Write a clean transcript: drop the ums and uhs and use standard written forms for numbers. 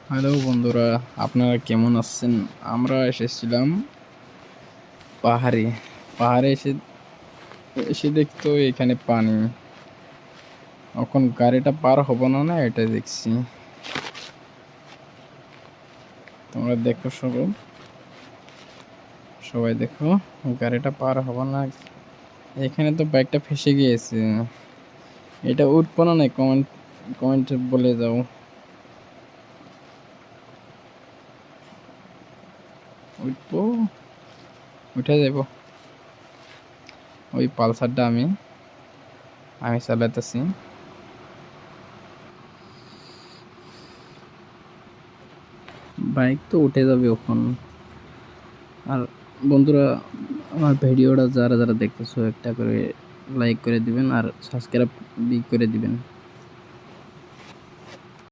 Hello বন্ধুরা, আপনারা কেমন আছেন? আমরা এসেছিলাম পাহাড়ে। পাহাড়ে এসে এসে দেখতো এখানে পানি। এখন গাড়িটা পার হব না, না এটা দেখছি। তোমরা দেখো, সবাই দেখো, গাড়িটা পার হব না। এখানে তো বাইকটা ফেসে গিয়েছে। এটা উঠবো না, না কমেন্ট বলে যাও। উঠবো, উঠে যাব। ওই পালসারটা আমি চালাতেছি। বাইক তো উঠে যাবে ওখান। আর বন্ধুরা, আমার ভিডিওটা যারা যারা দেখতেছো একটা করে লাইক করে দিবেন আর সাবস্ক্রাইব করে দিবেন।